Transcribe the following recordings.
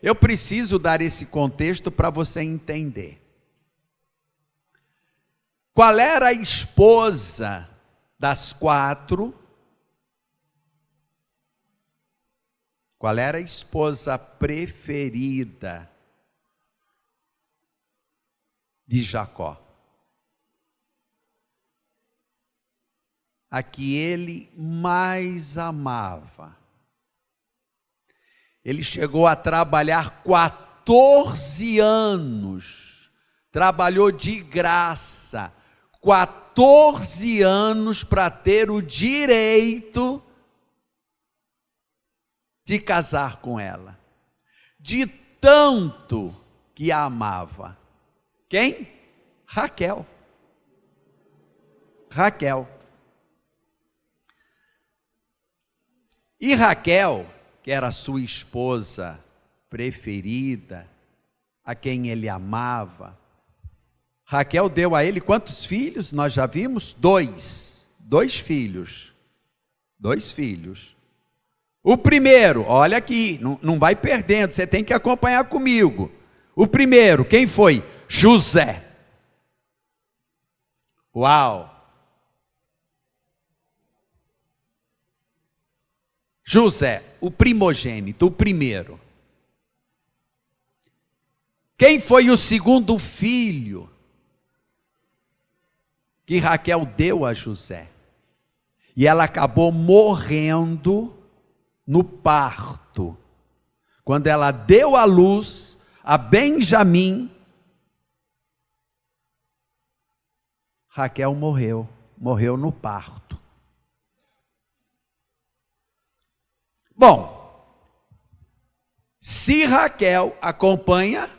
Eu preciso dar esse contexto para você entender. Qual era a esposa das 4? Qual era a esposa preferida de Jacó? A que ele mais amava. Ele chegou a trabalhar 14 anos, trabalhou de graça, 14 anos para ter o direito de casar com ela, de tanto que a amava. Quem? Raquel. Raquel. E Raquel, que era sua esposa preferida, a quem ele amava, Raquel deu a ele quantos filhos? Nós já vimos? 2 filhos. 2 filhos. O primeiro, olha aqui, não vai perdendo, você tem que acompanhar comigo. O primeiro, quem foi? José. Uau! José, o primogênito, o primeiro. Quem foi o segundo filho que Raquel deu a José? E ela acabou morrendo no parto. Quando ela deu à luz a Benjamim, Raquel morreu no parto. Bom, se Raquel acompanha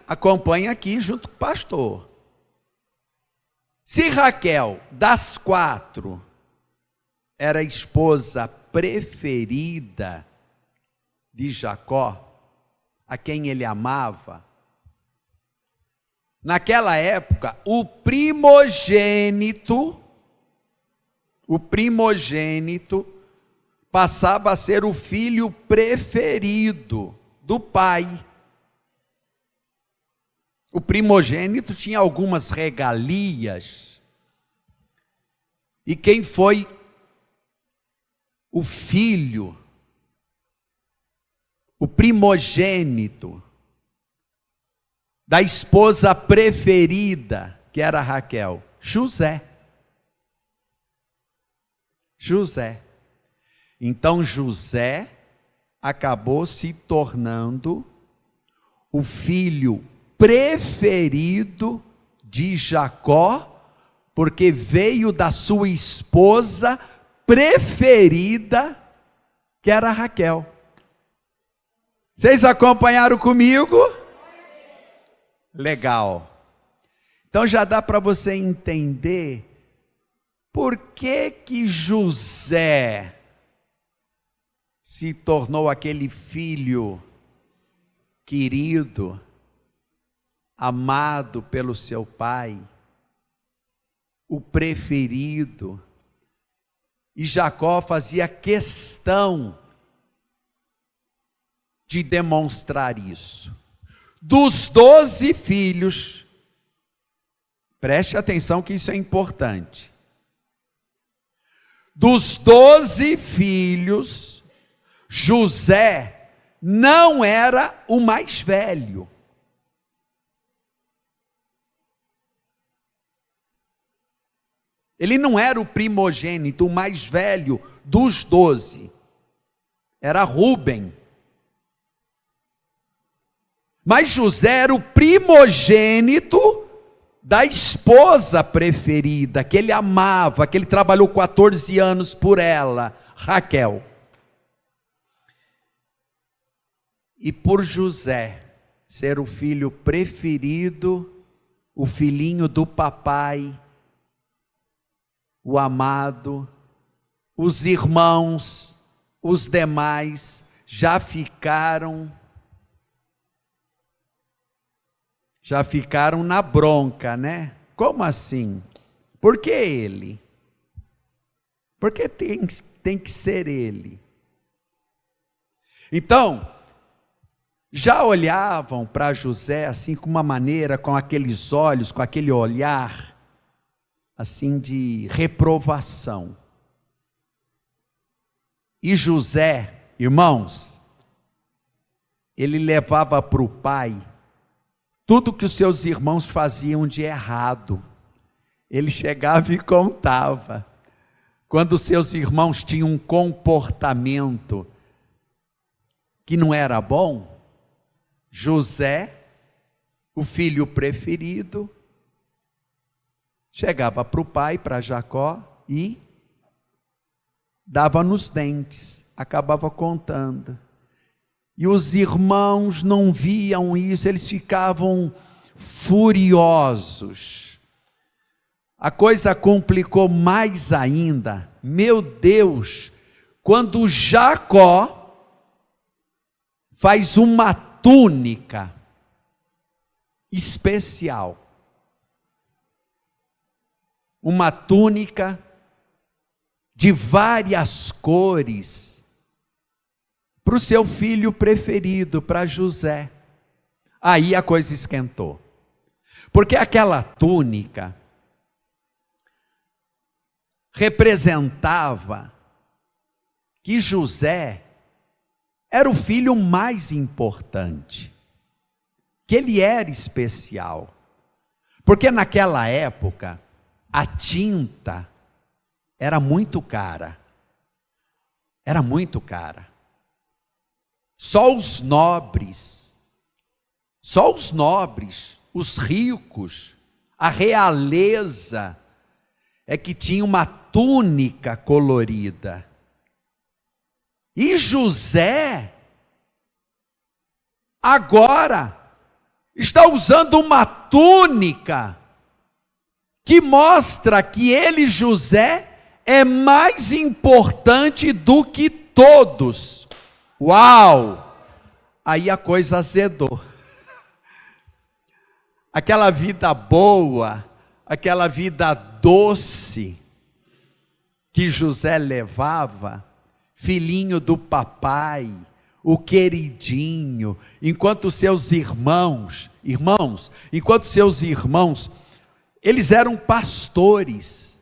aqui junto com o pastor. Se Raquel, das 4, era a esposa preferida de Jacó, a quem ele amava, naquela época, o primogênito passava a ser o filho preferido do pai. O primogênito tinha algumas regalias. E quem foi o filho, o primogênito da esposa preferida, que era Raquel? José. Então José acabou se tornando o filho preferido de Jacó, porque veio da sua esposa preferida, que era Raquel. Vocês acompanharam comigo? Legal. Então já dá para você entender por que José se tornou aquele filho querido, amado pelo seu pai, o preferido. E Jacó fazia questão de demonstrar isso. Dos 12 filhos, preste atenção que isso é importante. Dos 12 filhos, José não era o mais velho. Ele não era o primogênito, o mais velho dos 12. Era Rúben. Mas José era o primogênito da esposa preferida, que ele amava, que ele trabalhou 14 anos por ela, Raquel. E por José ser o filho preferido, o filhinho do papai, o amado, os irmãos, os demais já ficaram na bronca, né? Como assim? Por que ele? Por que tem que ser ele? Então, já olhavam para José assim com uma maneira, com aqueles olhos, com aquele olhar, assim de reprovação. E José, irmãos, ele levava para o pai tudo que os seus irmãos faziam de errado. Ele chegava e contava. Quando os seus irmãos tinham um comportamento que não era bom, José, o filho preferido, chegava para o pai, para Jacó, e dava nos dentes, acabava contando. E os irmãos não viam isso, eles ficavam furiosos. A coisa complicou mais ainda. Meu Deus, quando Jacó faz uma túnica especial, uma túnica de várias cores, para o seu filho preferido, para José. Aí a coisa esquentou, porque aquela túnica representava que José era o filho mais importante, que ele era especial, porque naquela época a tinta era muito cara, só os nobres, os ricos, a realeza é que tinha uma túnica colorida. E José agora está usando uma túnica que mostra que ele, José, é mais importante do que todos. Uau! Aí a coisa azedou. Aquela vida boa, aquela vida doce que José levava, filhinho do papai, o queridinho, enquanto seus irmãos, eles eram pastores.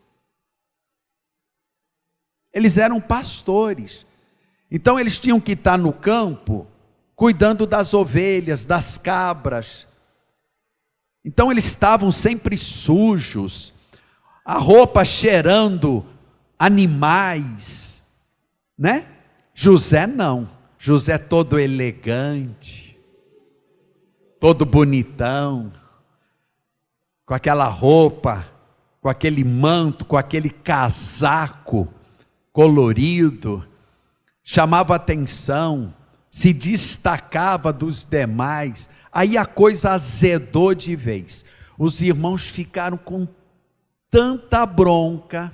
Então eles tinham que estar no campo, cuidando das ovelhas, das cabras. Então eles estavam sempre sujos, a roupa cheirando animais, né? José não, José todo elegante, todo bonitão, com aquela roupa, com aquele manto, com aquele casaco colorido, chamava atenção, se destacava dos demais. Aí a coisa azedou de vez. Os irmãos ficaram com tanta bronca,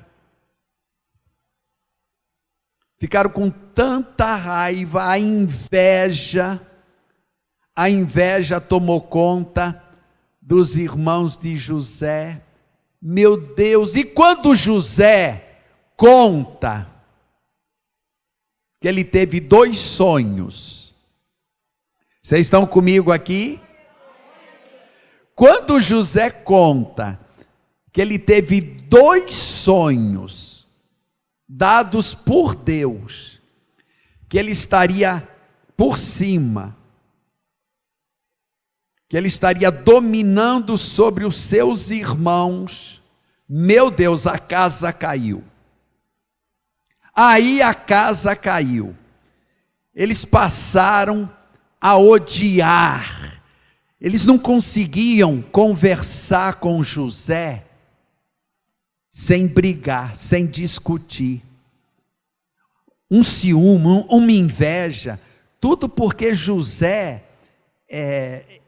ficaram com tanta raiva, a inveja tomou conta dos irmãos de José. Meu Deus, e quando José conta que ele teve 2 sonhos, vocês estão comigo aqui? Quando José conta que ele teve 2 sonhos dados por Deus, que ele estaria por cima, que ele estaria dominando sobre os seus irmãos, meu Deus, a casa caiu. Aí a casa caiu. Eles passaram a odiar. Eles não conseguiam conversar com José sem brigar, sem discutir. Um ciúme, uma inveja, tudo porque José,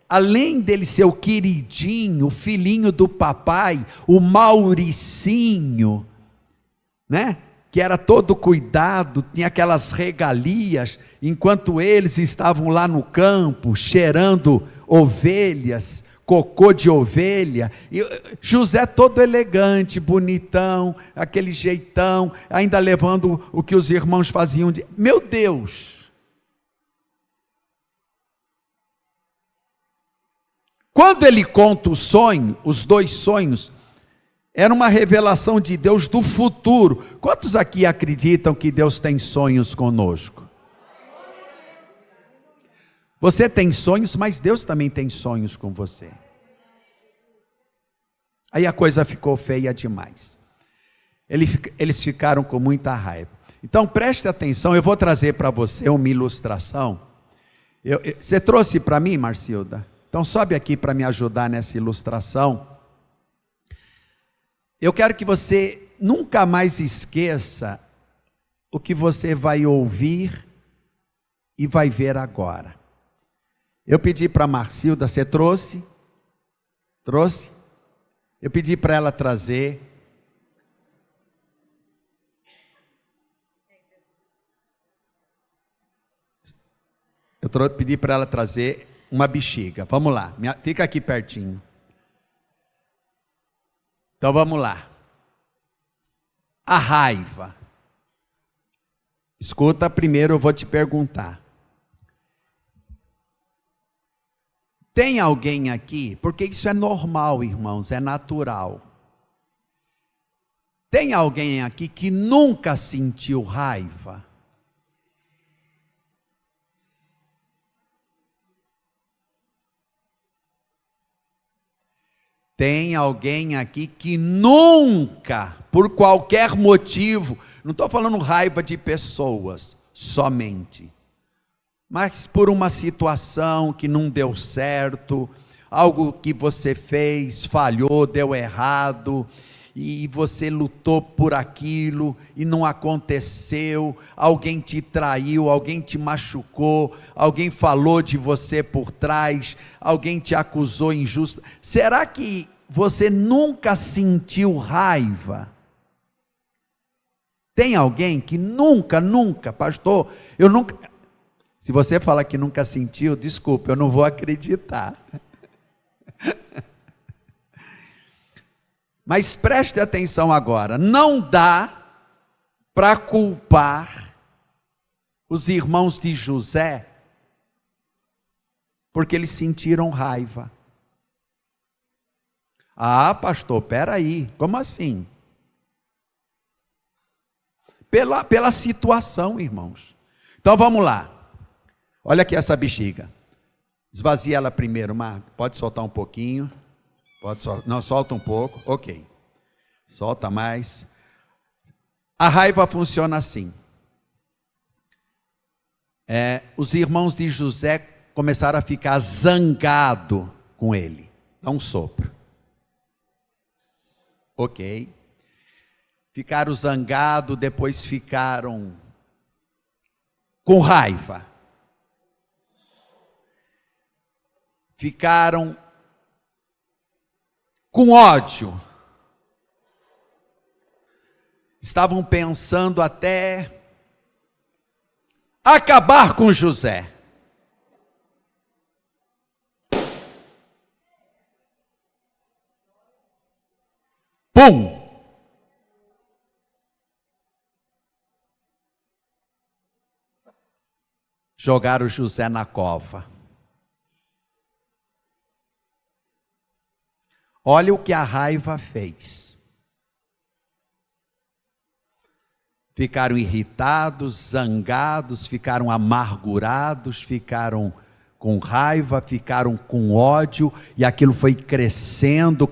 além dele ser o queridinho, o filhinho do papai, o Mauricinho, né? Que era todo cuidado, tinha aquelas regalias, enquanto eles estavam lá no campo, cheirando ovelhas, cocô de ovelha, e José todo elegante, bonitão, aquele jeitão, ainda levando o que os irmãos faziam, meu Deus! Quando ele conta o sonho, os 2 sonhos, era uma revelação de Deus do futuro. Quantos aqui acreditam que Deus tem sonhos conosco? Você tem sonhos, mas Deus também tem sonhos com você. Aí a coisa ficou feia demais. Eles ficaram com muita raiva. Então preste atenção, eu vou trazer para você uma ilustração. Você trouxe para mim, Marcilda? Então sobe aqui para me ajudar nessa ilustração. Eu quero que você nunca mais esqueça o que você vai ouvir e vai ver agora. Eu pedi para a Marcilda, você trouxe? Trouxe? Eu pedi para ela trazer. Pedi para ela trazer uma bexiga. Vamos lá, fica aqui pertinho. Então vamos lá. A raiva. Escuta, primeiro eu vou te perguntar. Tem alguém aqui, porque isso é normal, irmãos, é natural. Tem alguém aqui que nunca sentiu raiva? Tem alguém aqui que nunca, por qualquer motivo, não estou falando raiva de pessoas somente, mas por uma situação que não deu certo, algo que você fez, falhou, deu errado, e você lutou por aquilo e não aconteceu, alguém te traiu, alguém te machucou, alguém falou de você por trás, alguém te acusou injusto. Será que você nunca sentiu raiva? Tem alguém que nunca, pastor, eu nunca... Se você falar que nunca sentiu, desculpa, eu não vou acreditar. Mas preste atenção agora, não dá para culpar os irmãos de José, porque eles sentiram raiva. Ah, pastor, peraí, como assim? Pela situação, irmãos. Então vamos lá, olha aqui essa bexiga, esvazia ela primeiro, Marco, pode soltar um pouquinho. Não, solta um pouco, ok, solta mais. A raiva funciona assim, os irmãos de José começaram a ficar zangados com ele, dá um sopro, ok, ficaram zangados, depois ficaram com raiva, ficaram com ódio, estavam pensando até acabar com José. Pum! Jogaram José na cova. Olha o que a raiva fez. Ficaram irritados, zangados, ficaram amargurados, ficaram com raiva, ficaram com ódio, e aquilo foi crescendo,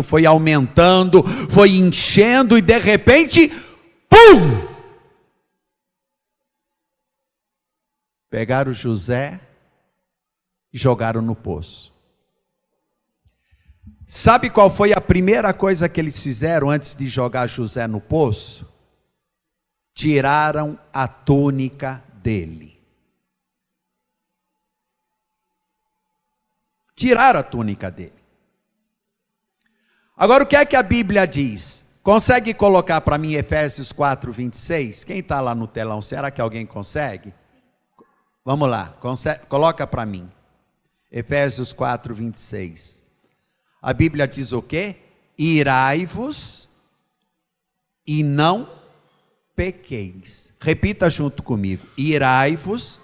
foi aumentando, foi enchendo, e de repente, pum! Pegaram José e jogaram no poço. Sabe qual foi a primeira coisa que eles fizeram antes de jogar José no poço? Tiraram a túnica dele. Tiraram a túnica dele. Agora o que é que a Bíblia diz? Consegue colocar para mim Efésios 4:26? Quem está lá no telão? Será que alguém consegue? Vamos lá, coloca para mim. Efésios 4:26. A Bíblia diz o quê? Irai-vos e não pequeis. Repita junto comigo. Irai-vos.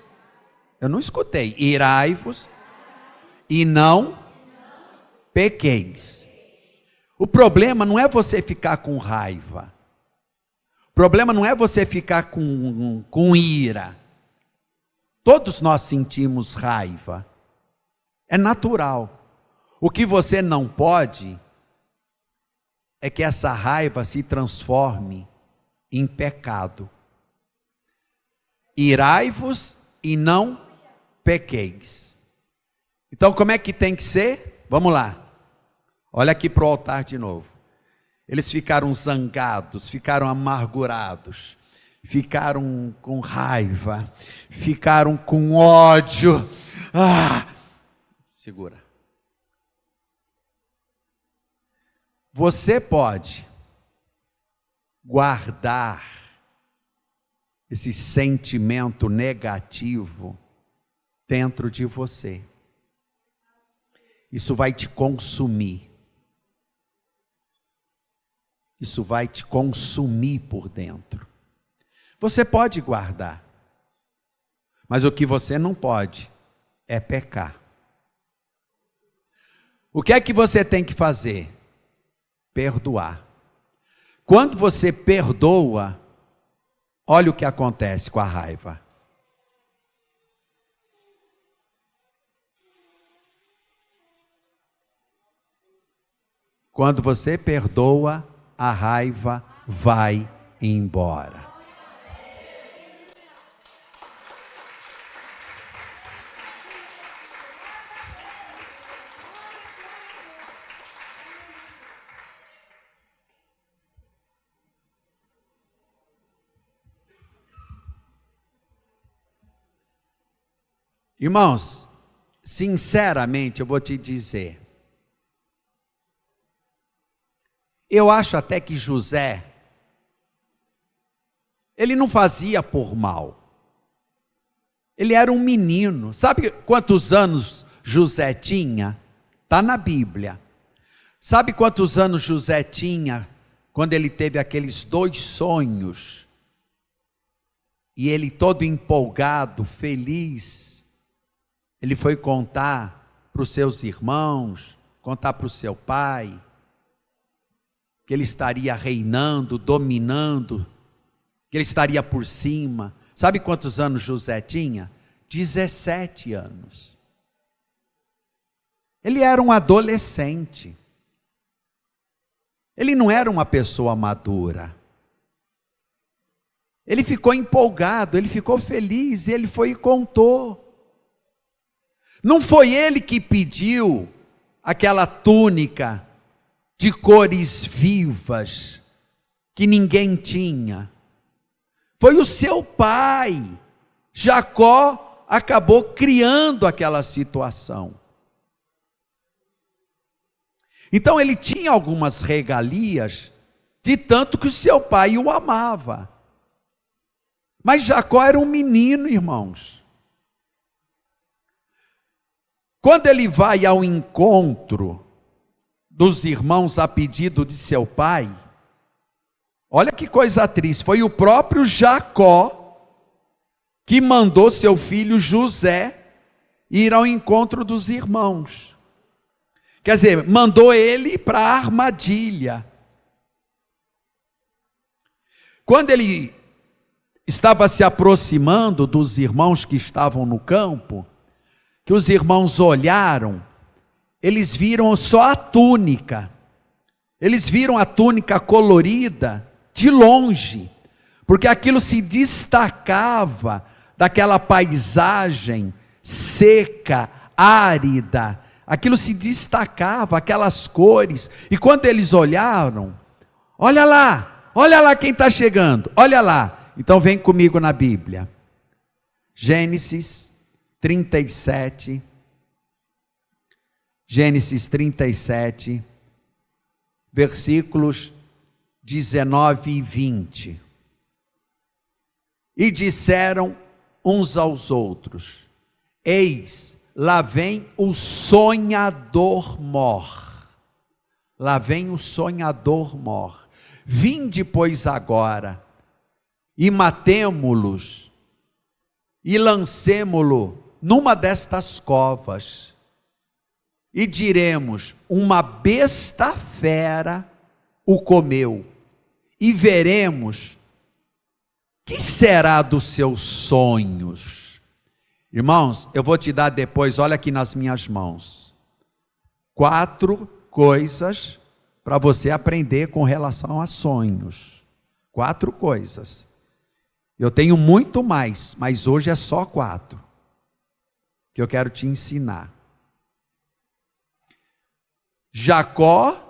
Eu não escutei. Irai-vos e não pequeis. O problema não é você ficar com raiva. O problema não é você ficar com ira. Todos nós sentimos raiva. É natural. O que você não pode é que essa raiva se transforme em pecado. Irai-vos e não pequeis. Então como é que tem que ser? Vamos lá. Olha aqui para o altar de novo. Eles ficaram zangados, ficaram amargurados, ficaram com raiva, ficaram com ódio. Segura. Você pode guardar esse sentimento negativo dentro de você. Isso vai te consumir. Isso vai te consumir por dentro. Você pode guardar, mas o que você não pode é pecar. O que é que você tem que fazer? Perdoar. Quando você perdoa, olha o que acontece com a raiva. Quando você perdoa, a raiva vai embora. Irmãos, sinceramente eu vou te dizer, eu acho até que José, ele não fazia por mal. Ele era um menino. Sabe quantos anos José tinha? Está na Bíblia. Sabe quantos anos José tinha quando ele teve aqueles 2 sonhos? E ele todo empolgado, feliz, ele foi contar para os seus irmãos, contar para o seu pai, que ele estaria reinando, dominando, que ele estaria por cima. Sabe quantos anos José tinha? 17 anos. Ele era um adolescente. Ele não era uma pessoa madura. Ele ficou empolgado, ele ficou feliz, ele foi e contou. Não foi ele que pediu aquela túnica de cores vivas, que ninguém tinha. Foi o seu pai. Jacó acabou criando aquela situação. Então ele tinha algumas regalias, de tanto que o seu pai o amava. Mas Jacó era um menino, irmãos. Quando ele vai ao encontro dos irmãos a pedido de seu pai, olha que coisa triste, foi o próprio Jacó que mandou seu filho José ir ao encontro dos irmãos. Quer dizer, mandou ele para a armadilha. Quando ele estava se aproximando dos irmãos que estavam no campo, que os irmãos olharam, eles viram só a túnica. Eles viram a túnica colorida de longe, porque aquilo se destacava daquela paisagem seca, árida. Aquilo se destacava, aquelas cores. E quando eles olharam, olha lá quem está chegando, olha lá. Então vem comigo na Bíblia. Gênesis 37. Gênesis 37, versículos 19 e 20. E disseram uns aos outros: eis, lá vem o sonhador mor. Lá vem o sonhador mor. Vinde, pois, agora, e matemo-los, e lancemo-lo numa destas covas. e diremos: uma besta fera o comeu, e veremos que será dos seus sonhos. Irmãos, eu vou te dar depois, olha aqui nas minhas mãos, 4 coisas para você aprender com relação a sonhos. 4 coisas. Eu tenho muito mais, mas hoje é só 4 que eu quero te ensinar. Jacó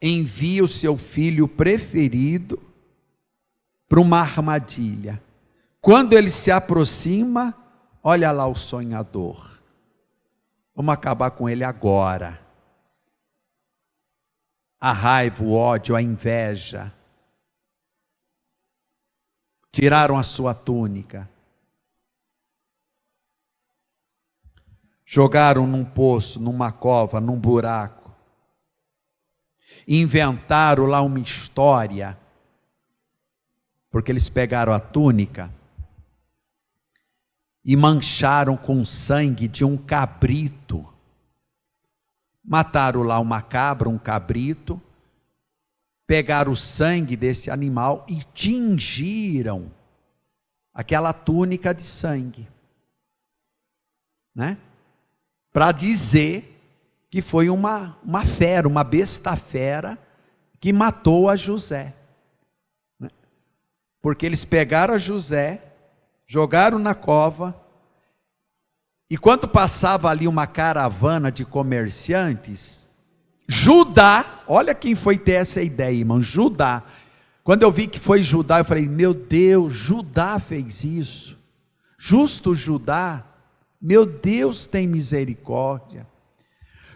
envia o seu filho preferido para uma armadilha. Quando ele se aproxima, olha lá o sonhador. Vamos acabar com ele agora. A raiva, o ódio, a inveja. Tiraram a sua túnica. Jogaram num poço, numa cova, num buraco. Inventaram lá uma história, porque eles pegaram a túnica e mancharam com sangue de um cabrito. Mataram lá uma cabra, um cabrito, pegaram o sangue desse animal e tingiram aquela túnica de sangue, né? Para dizer que foi uma fera, uma besta fera que matou a José, né? Porque eles pegaram a José, jogaram na cova, e quando passava ali uma caravana de comerciantes, Judá, olha quem foi ter essa ideia, irmão, Judá. Quando eu vi que foi Judá, eu falei: meu Deus, Judá fez isso, justo Judá, meu Deus tem misericórdia.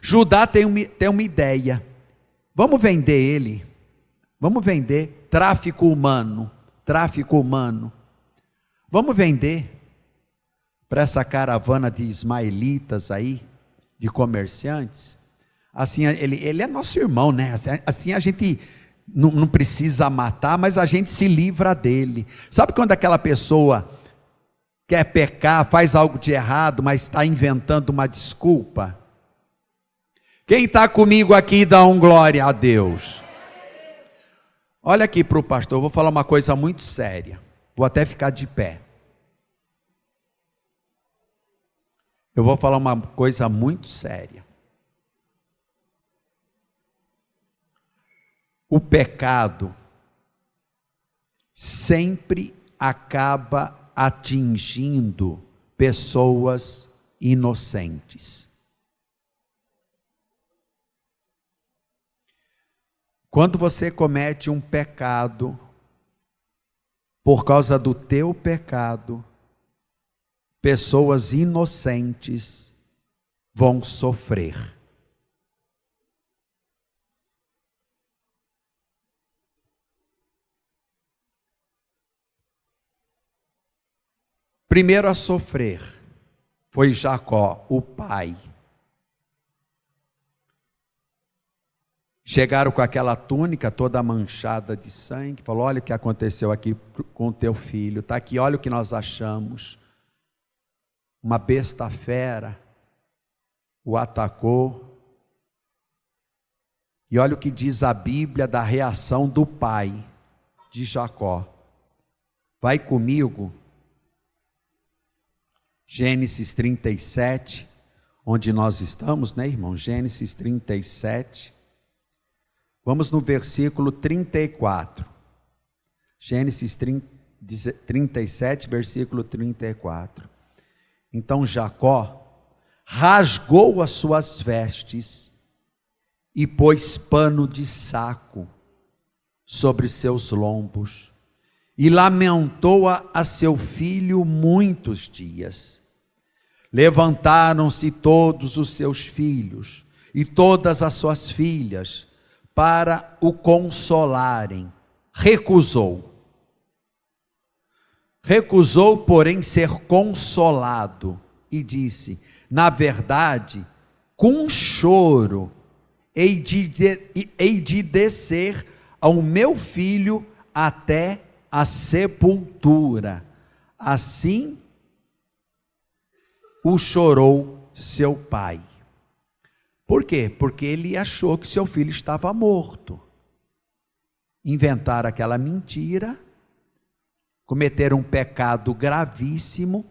Judá tem uma ideia: vamos vender ele, vamos vender, tráfico humano, vamos vender para essa caravana de ismaelitas aí, de comerciantes. Assim, ele é nosso irmão, né? Assim a gente não precisa matar, mas a gente se livra dele. Sabe quando aquela pessoa quer pecar, faz algo de errado, mas está inventando uma desculpa? Quem está comigo aqui, dá um glória a Deus. Olha aqui para o pastor, eu vou falar uma coisa muito séria, vou até ficar de pé. Eu vou falar uma coisa muito séria. O pecado sempre acaba atingindo pessoas inocentes. Quando você comete um pecado, por causa do teu pecado, pessoas inocentes vão sofrer. Primeiro a sofrer foi Jacó, o pai. Chegaram com aquela túnica toda manchada de sangue, falou: olha o que aconteceu aqui com o teu filho, está aqui, olha o que nós achamos. Uma besta fera o atacou. E olha o que diz a Bíblia da reação do pai de Jacó. Vai comigo, Gênesis 37, onde nós estamos, né, irmão? Gênesis 37. Vamos no versículo 34. Gênesis 37, versículo 34. Então Jacó rasgou as suas vestes e pôs pano de saco sobre seus lombos e lamentou a seu filho muitos dias. Levantaram-se todos os seus filhos e todas as suas filhas para o consolarem. Recusou, porém, ser consolado, e disse: na verdade, com choro hei de descer ao meu filho até a sepultura. Assim o chorou seu pai. Por quê? Porque ele achou que seu filho estava morto. Inventaram aquela mentira, cometeram um pecado gravíssimo,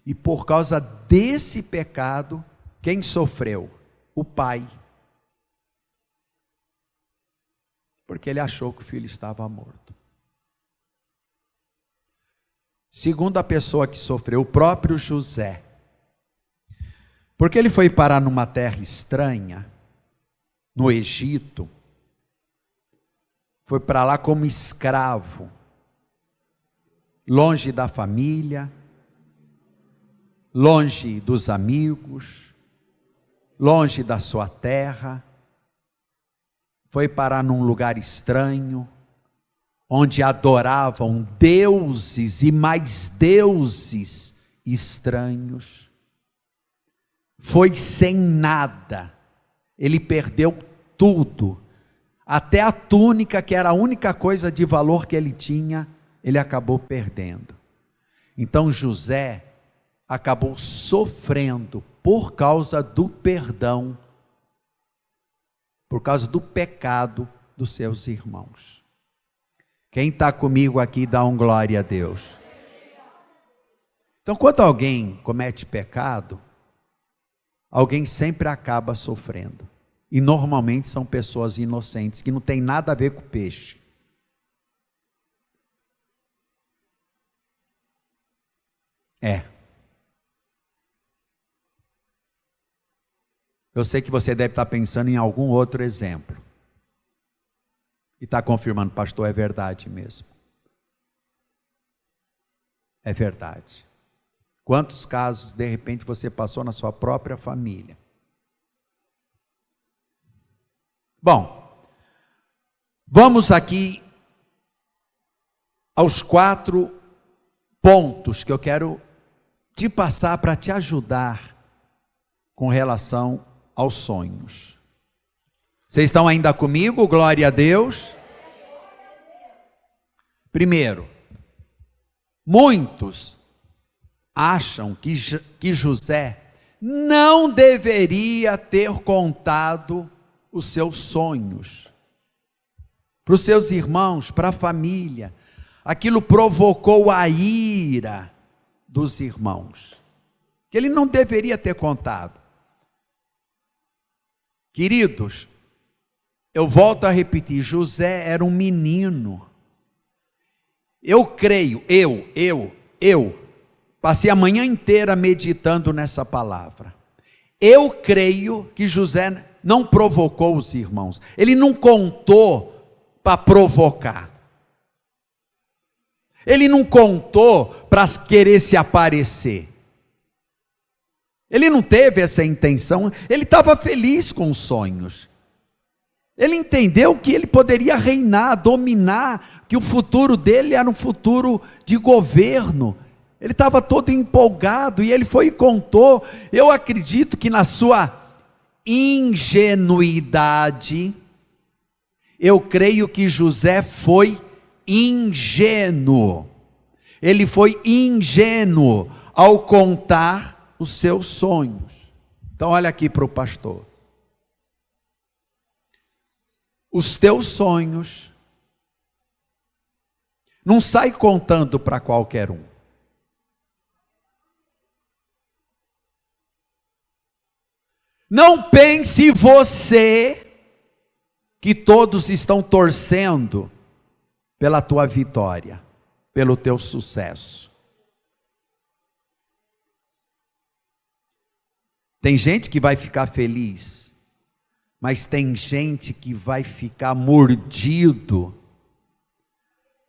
e por causa desse pecado, quem sofreu? O pai. Porque ele achou que o filho estava morto. Segunda pessoa que sofreu, o próprio José. Porque ele foi parar numa terra estranha, no Egito, foi para lá como escravo, longe da família, longe dos amigos, longe da sua terra, foi parar num lugar estranho, onde adoravam deuses e mais deuses estranhos. Foi sem nada, ele perdeu tudo, até a túnica, que era a única coisa de valor que ele tinha, ele acabou perdendo. Então José acabou sofrendo por causa do perdão, por causa do pecado dos seus irmãos. Quem está comigo aqui, dá um glória a Deus. Então, quando alguém comete pecado, alguém sempre acaba sofrendo. E normalmente são pessoas inocentes, que não tem nada a ver com o peixe. Eu sei que você deve estar pensando em algum outro exemplo. E está confirmando, pastor, é verdade mesmo. É verdade. Quantos casos, de repente, você passou na sua própria família? Bom, vamos aqui aos 4 pontos que eu quero te passar para te ajudar com relação aos sonhos. Vocês estão ainda comigo? Glória a Deus. Primeiro, muitos acham que José não deveria ter contado os seus sonhos para os seus irmãos, para a família. Aquilo provocou a ira dos irmãos, que ele não deveria ter contado. Queridos, eu volto a repetir, José era um menino. Eu creio, passei a manhã inteira meditando nessa palavra. Eu creio que José não provocou os irmãos. Ele não contou para provocar. Ele não contou para querer se aparecer. Ele não teve essa intenção. Ele estava feliz com os sonhos. Ele entendeu que ele poderia reinar, dominar, que o futuro dele era um futuro de governo. Ele estava todo empolgado e ele foi e contou. Eu acredito que na sua ingenuidade, eu creio que José foi ingênuo. Ele foi ingênuo ao contar os seus sonhos. Então olha aqui para o pastor. Os teus sonhos não sai contando para qualquer um. Não pense você que todos estão torcendo pela tua vitória, pelo teu sucesso. Tem gente que vai ficar feliz, mas tem gente que vai ficar mordido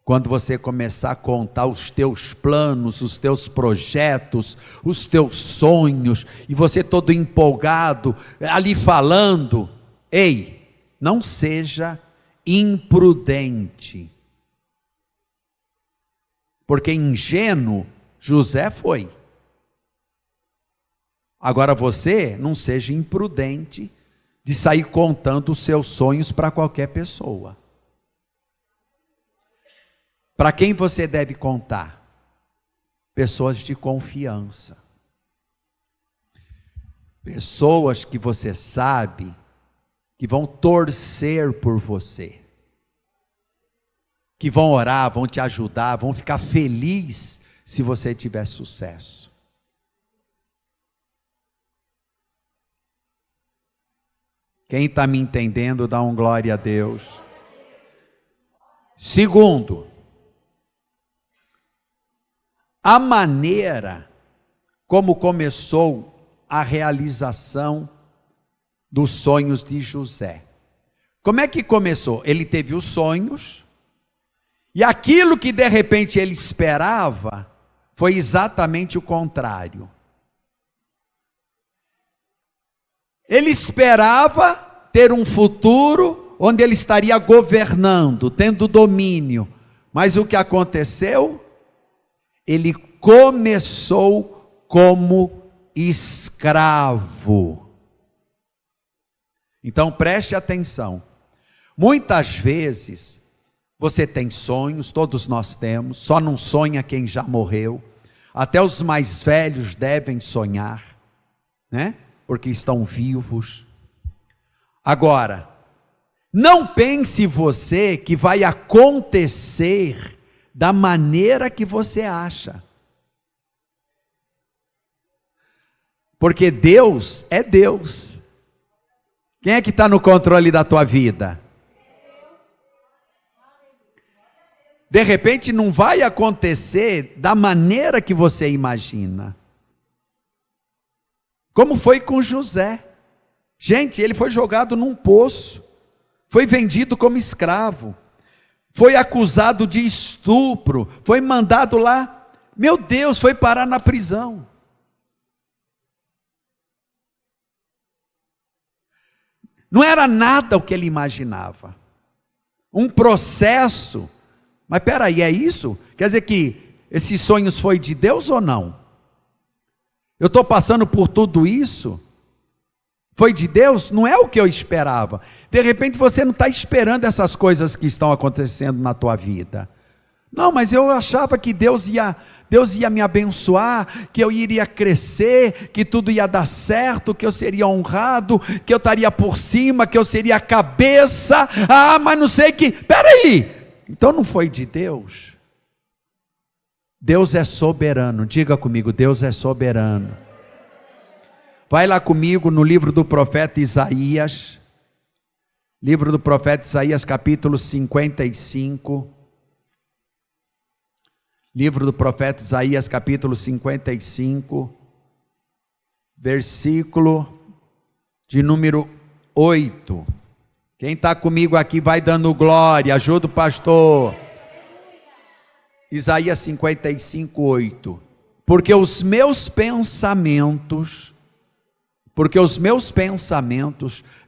quando você começar a contar os teus planos, os teus projetos, os teus sonhos, e você todo empolgado, ali falando. Ei, não seja imprudente, porque ingênuo José foi. Agora você não seja imprudente de sair contando os seus sonhos para qualquer pessoa. Para quem você deve contar? Pessoas de confiança. Pessoas que você sabe que vão torcer por você, que vão orar, vão te ajudar, vão ficar felizes se você tiver sucesso. Quem está me entendendo, dá um glória a Deus. Segundo, a maneira como começou a realização dos sonhos de José. Como é que começou? Ele teve os sonhos, e aquilo que de repente ele esperava, foi exatamente o contrário. Ele esperava ter um futuro onde ele estaria governando, tendo domínio, mas o que aconteceu? Ele começou como escravo. Então preste atenção, muitas vezes você tem sonhos, todos nós temos, só não sonha quem já morreu, até os mais velhos devem sonhar, né? Porque estão vivos. Agora, não pense você que vai acontecer da maneira que você acha, porque Deus é Deus. Quem é que está no controle da tua vida? De repente não vai acontecer da maneira que você imagina. Como foi com José. Gente, ele foi jogado num poço, foi vendido como escravo, foi acusado de estupro, foi mandado lá, meu Deus, foi parar na prisão. Não era nada o que ele imaginava, um processo. Mas peraí, é isso? Quer dizer que esses sonhos foi de Deus ou não? Eu estou passando por tudo isso, foi de Deus? Não é o que eu esperava. De repente você não está esperando essas coisas que estão acontecendo na tua vida. Não, mas eu achava que Deus ia me abençoar, que eu iria crescer, que tudo ia dar certo, que eu seria honrado, que eu estaria por cima, que eu seria a cabeça. Ah, mas não sei que... Peraí, então não foi de Deus? Deus é soberano, diga comigo, Deus é soberano. Vai lá comigo no livro do profeta Isaías, capítulo 55, livro do profeta Isaías, capítulo 55, versículo de número 8, quem está comigo aqui vai dando glória, ajuda o pastor. Isaías 55, 8, porque os meus pensamentos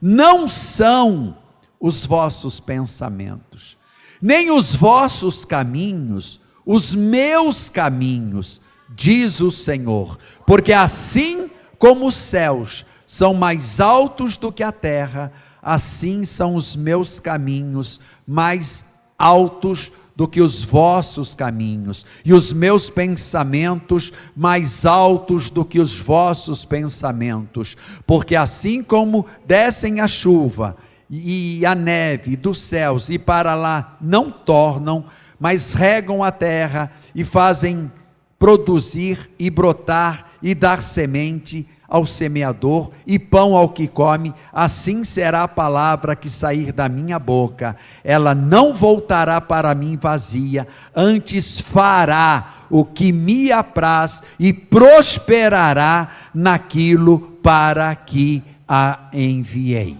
não são os vossos pensamentos, nem os vossos caminhos, os meus caminhos, diz o Senhor, porque assim como os céus são mais altos do que a terra, assim são os meus caminhos mais altos do que os vossos caminhos, e os meus pensamentos mais altos do que os vossos pensamentos, porque assim como descem a chuva e a neve dos céus, e para lá não tornam, mas regam a terra, e fazem produzir e brotar, e dar semente ao semeador, e pão ao que come, assim será a palavra que sair da minha boca, ela não voltará para mim vazia, antes fará o que me apraz, e prosperará naquilo para que a enviei.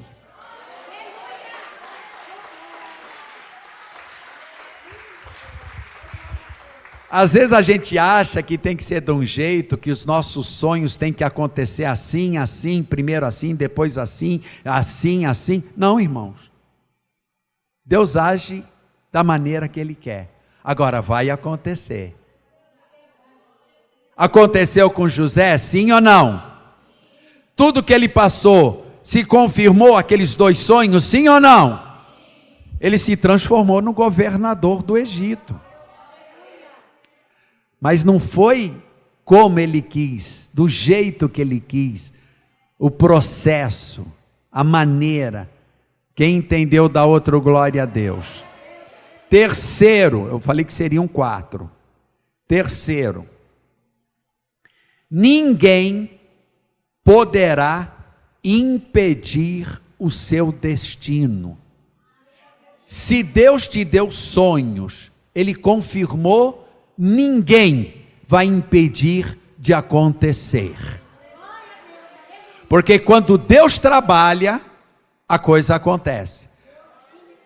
Às vezes a gente acha que tem que ser de um jeito, que os nossos sonhos têm que acontecer assim, assim, primeiro assim, depois assim, assim, assim. Não, irmãos. Deus age da maneira que Ele quer. Agora vai acontecer. Aconteceu com José, sim ou não? Tudo que ele passou, se confirmou aqueles 2 sonhos, sim ou não? Ele se transformou no governador do Egito. Mas não foi como ele quis, do jeito que ele quis. o processo, a maneira. Quem entendeu, dá outro glória a Deus. Terceiro, eu falei que seriam 4. Terceiro, ninguém poderá impedir o seu destino. Se Deus te deu sonhos, Ele confirmou, ninguém vai impedir de acontecer. Porque quando Deus trabalha, a coisa acontece.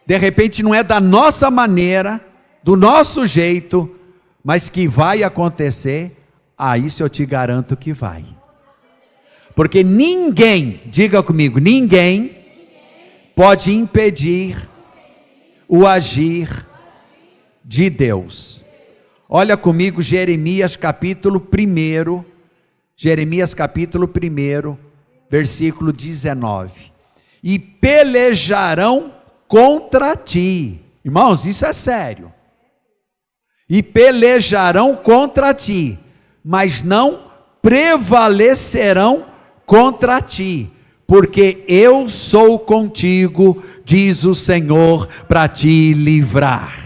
De repente não é da nossa maneira, do nosso jeito, mas que vai acontecer, isso eu te garanto que vai. Porque ninguém, diga comigo, ninguém pode impedir o agir de Deus. Olha comigo Jeremias capítulo 1, versículo 19. E pelejarão contra ti. Irmãos, isso é sério. E pelejarão contra ti, mas não prevalecerão contra ti, porque eu sou contigo, diz o Senhor, para te livrar.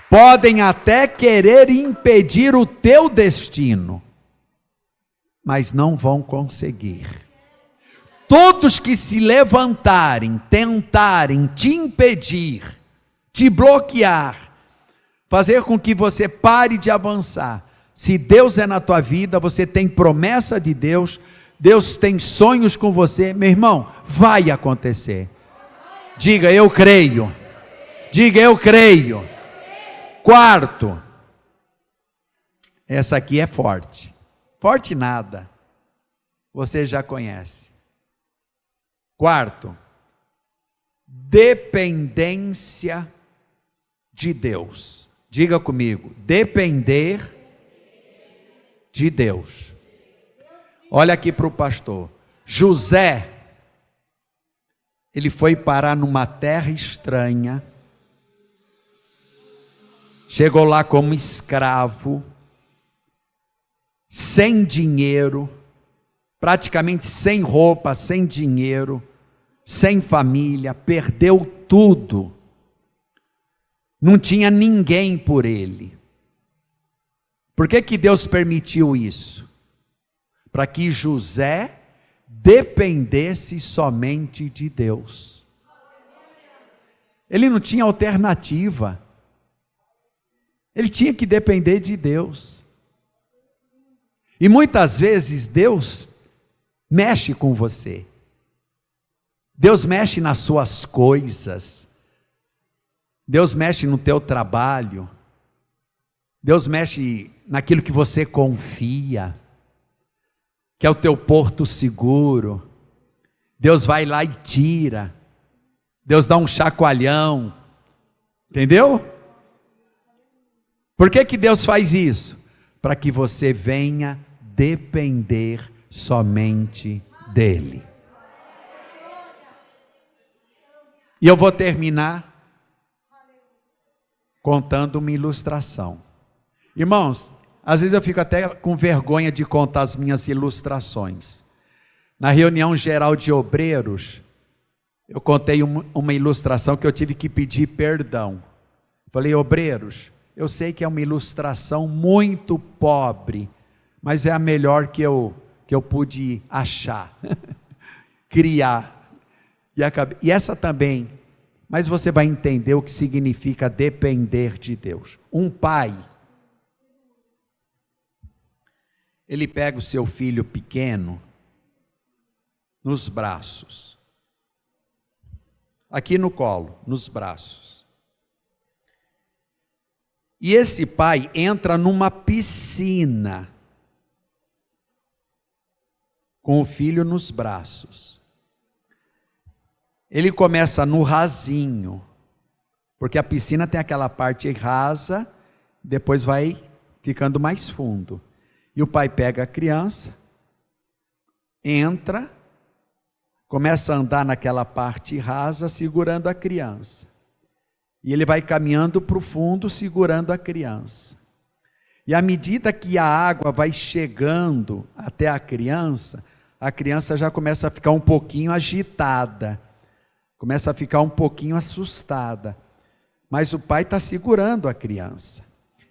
Podem até querer impedir o teu destino, mas não vão conseguir. Todos que se levantarem, tentarem te impedir, te bloquear, fazer com que você pare de avançar. Se Deus é na tua vida, você tem promessa de Deus, Deus tem sonhos com você, meu irmão, vai acontecer. Diga, eu creio. Diga, eu creio. Quarto, essa aqui é forte. Forte nada, você já conhece. Quarto, dependência de Deus. Diga comigo, depender de Deus. Olha aqui para o pastor. José, ele foi parar numa terra estranha, chegou lá como escravo, sem dinheiro, praticamente sem roupa, sem dinheiro, sem família, perdeu tudo, não tinha ninguém por ele. Por que Deus permitiu isso? Para que José dependesse somente de Deus. Ele não tinha alternativa, ele tinha que depender de Deus. E muitas vezes Deus mexe com você, Deus mexe nas suas coisas, Deus mexe no teu trabalho, Deus mexe naquilo que você confia, que é o teu porto seguro. Deus vai lá e tira, Deus dá um chacoalhão, entendeu? Por que Deus faz isso? Para que você venha depender somente dEle. E eu vou terminar contando uma ilustração. Irmãos, às vezes eu fico até com vergonha de contar as minhas ilustrações. Na reunião geral de obreiros, eu contei uma ilustração que eu tive que pedir perdão. Falei, obreiros, eu sei que é uma ilustração muito pobre, mas é a melhor que eu pude achar, criar. E essa também, mas você vai entender o que significa depender de Deus. Um pai, ele pega o seu filho pequeno nos braços, aqui no colo, nos braços. E esse pai entra numa piscina com o filho nos braços. Ele começa no rasinho, porque a piscina tem aquela parte rasa, depois vai ficando mais fundo. E o pai pega a criança, entra, começa a andar naquela parte rasa, segurando a criança. E ele vai caminhando para o fundo, segurando a criança. E à medida que a água vai chegando até a criança já começa a ficar um pouquinho agitada, começa a ficar um pouquinho assustada. Mas o pai está segurando a criança.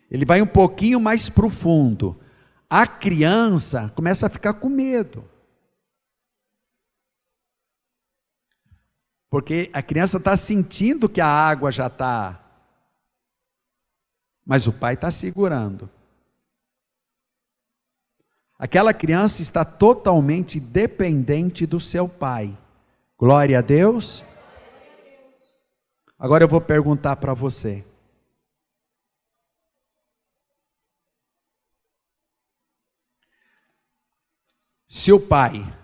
Ele vai um pouquinho mais profundo. A criança começa a ficar com medo. Porque a criança está sentindo que a água já está. Mas o pai está segurando. Aquela criança está totalmente dependente do seu pai. Glória a Deus. Agora eu vou perguntar para você. Se o pai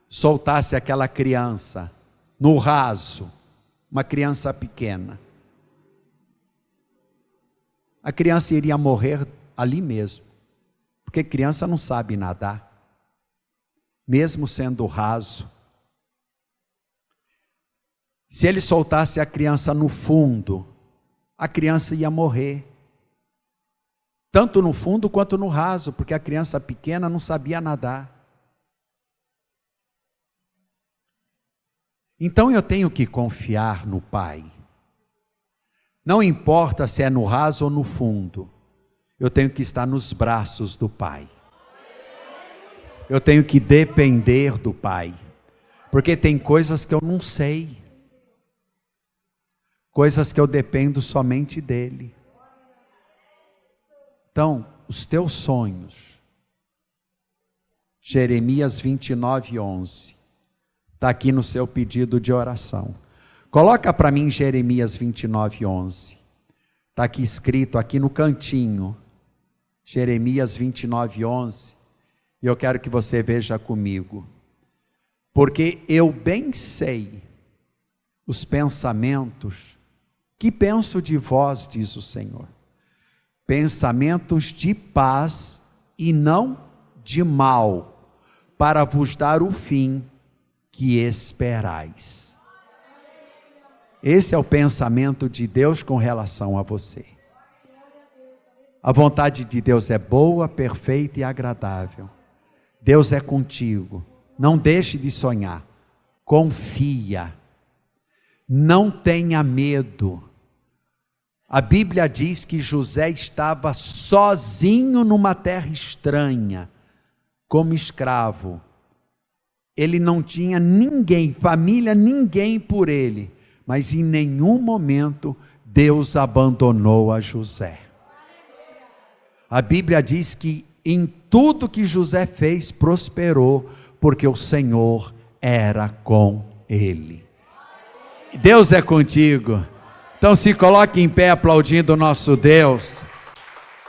soltasse aquela criança no raso, uma criança pequena, a criança iria morrer ali mesmo, porque criança não sabe nadar, mesmo sendo raso. Se ele soltasse a criança no fundo, a criança ia morrer, tanto no fundo quanto no raso, porque a criança pequena não sabia nadar. Então eu tenho que confiar no Pai. Não importa se é no raso ou no fundo, eu tenho que estar nos braços do Pai. Eu tenho que depender do Pai, porque tem coisas que eu não sei, coisas que eu dependo somente dEle. Então, os teus sonhos, Jeremias 29:11, está aqui no seu pedido de oração. Coloca para mim Jeremias 29:11. Está aqui escrito, aqui no cantinho. Jeremias 29:11. E eu quero que você veja comigo. Porque eu bem sei os pensamentos que penso de vós, diz o Senhor. Pensamentos de paz e não de mal, para vos dar o fim que esperais. Esse é o pensamento de Deus com relação a você. A vontade de Deus é boa, perfeita e agradável. Deus é contigo. Não deixe de sonhar. Confia. Não tenha medo. A Bíblia diz que José estava sozinho numa terra estranha, como escravo. Ele não tinha ninguém, família, ninguém por ele, mas em nenhum momento Deus abandonou a José. A Bíblia diz que em tudo que José fez prosperou, porque o Senhor era com ele. Deus é contigo. Então se coloque em pé aplaudindo o nosso Deus.